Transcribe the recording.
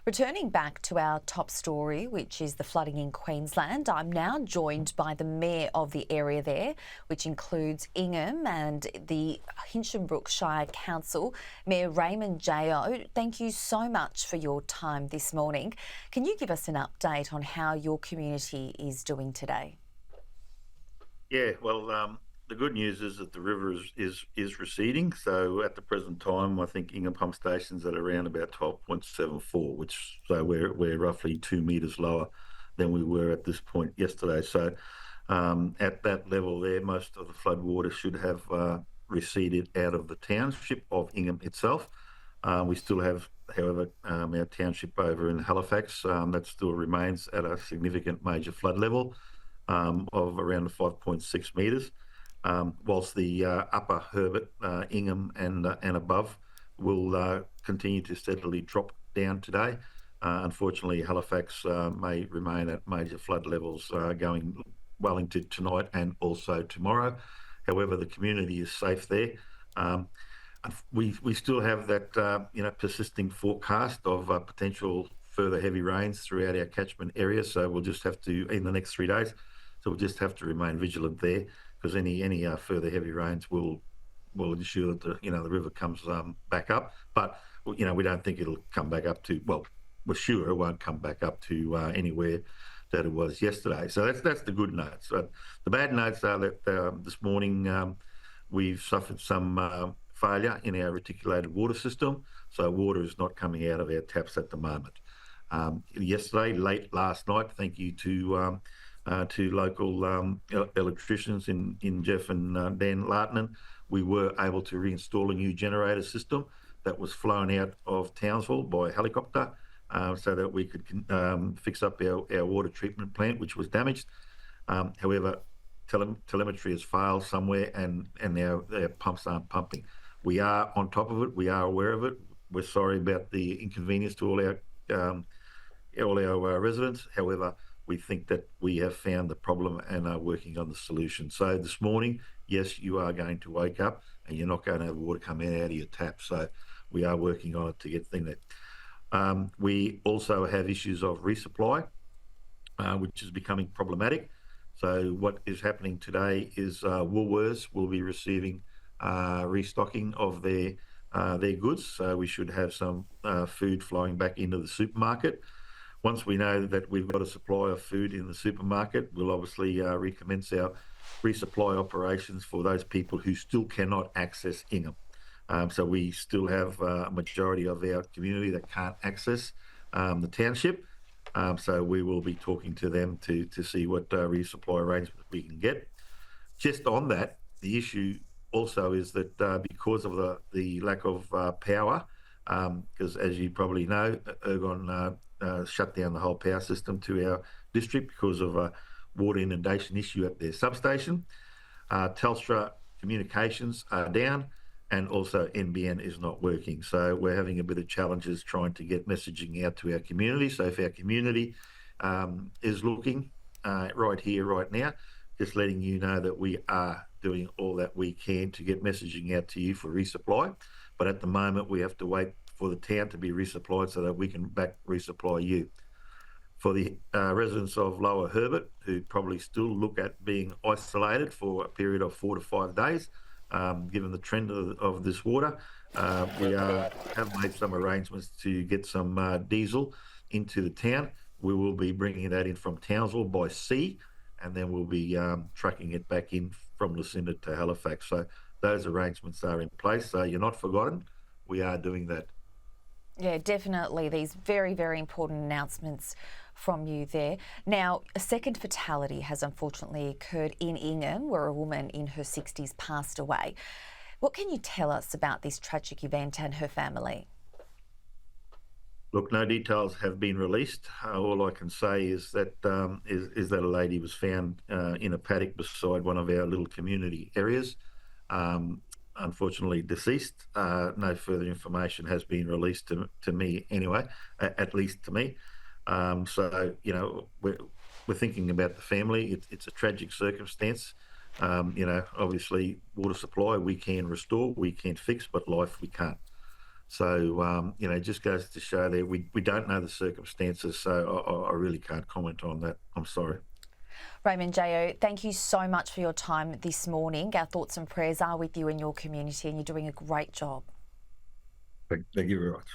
Returning back to our top story, which is the flooding in Queensland, I'm now joined by the Mayor of the area there, which includes Ingham and the Hinchinbrook Shire Council, Mayor Ramon Jayo. Thank you so much for your time this morning. Can you give us an update on how your community is doing today? Yeah, well, the good news is that the river is receding. So at the present time, I think Ingham pump station's at around about 12.74, so we're roughly 2 metres lower than we were at this point yesterday. So at that level there, most of the floodwater should have receded out of the township of Ingham itself. We still have, however, our township over in Halifax that still remains at a significant major flood level of around 5.6 metres. Whilst the upper Herbert, Ingham and above will continue to steadily drop down today. Unfortunately, Halifax may remain at major flood levels going well into tonight and also tomorrow. However, the community is safe there. We still have that persisting forecast of potential further heavy rains throughout our catchment area. So we'll just have to, in the next 3 days, so we'll just have to remain vigilant there, because any further heavy rains will ensure that the river comes back up. But we don't think it'll come back up to, well, we're sure it won't come back up to anywhere that it was yesterday. So that's the good notes. The bad notes are that this morning we've suffered some failure in our reticulated water system, so water is not coming out of our taps at the moment. Yesterday, late last night, thank you to local electricians in Jeff and Dan Lartnan, we were able to reinstall a new generator system that was flown out of Townsville by helicopter so that we could fix up our water treatment plant, which was damaged. However, telemetry has failed somewhere and our pumps aren't pumping. We are on top of it. We are aware of it. We're sorry about the inconvenience to all our residents. However, we think that we have found the problem and are working on the solution. So this morning, yes, you are going to wake up and you're not going to have water coming out of your tap. So we are working on it to get things there. We also have issues of resupply, which is becoming problematic. So what is happening today is Woolworths will be receiving restocking of their goods. So we should have some food flowing back into the supermarket. Once we know that we've got a supply of food in the supermarket, we'll obviously recommence our resupply operations for those people who still cannot access Ingham. So we still have a majority of our community that can't access the township. So we will be talking to them to see what resupply arrangements we can get. Just on that, the issue also is that because of the lack of power, because as you probably know, Ergon shut down the whole power system to our district because of a water inundation issue at their substation. Telstra communications are down, and also NBN is not working. So we're having a bit of challenges trying to get messaging out to our community. So if our community is looking right here, right now, just letting you know that we are doing all that we can to get messaging out to you for resupply. But at the moment, we have to wait for the town to be resupplied so that we can back resupply you. For the residents of Lower Herbert, who probably still look at being isolated for a period of 4 to 5 days, given the trend of this water, we have made some arrangements to get some diesel into the town. We will be bringing that in from Townsville by sea, and then we'll be trucking it back in from Lucinda to Halifax. So those arrangements are in place. So you're not forgotten. We are doing that. Yeah, definitely. These very, very important announcements from you there. Now, a second fatality has unfortunately occurred in Ingham, where a woman in her 60s passed away. What can you tell us about this tragic event and her family? Look, no details have been released. All I can say is that is that a lady was found in a paddock beside one of our little community areas. Unfortunately deceased. No further information has been released to me anyway, at least to me. So, we're thinking about the family. It's a tragic circumstance. Obviously water supply we can restore, we can fix, but life we can't. So, it just goes to show that we don't know the circumstances, so I really can't comment on that. I'm sorry. Ramon, Jayo, thank you so much for your time this morning. Our thoughts and prayers are with you and your community, and you're doing a great job. Thank you very much.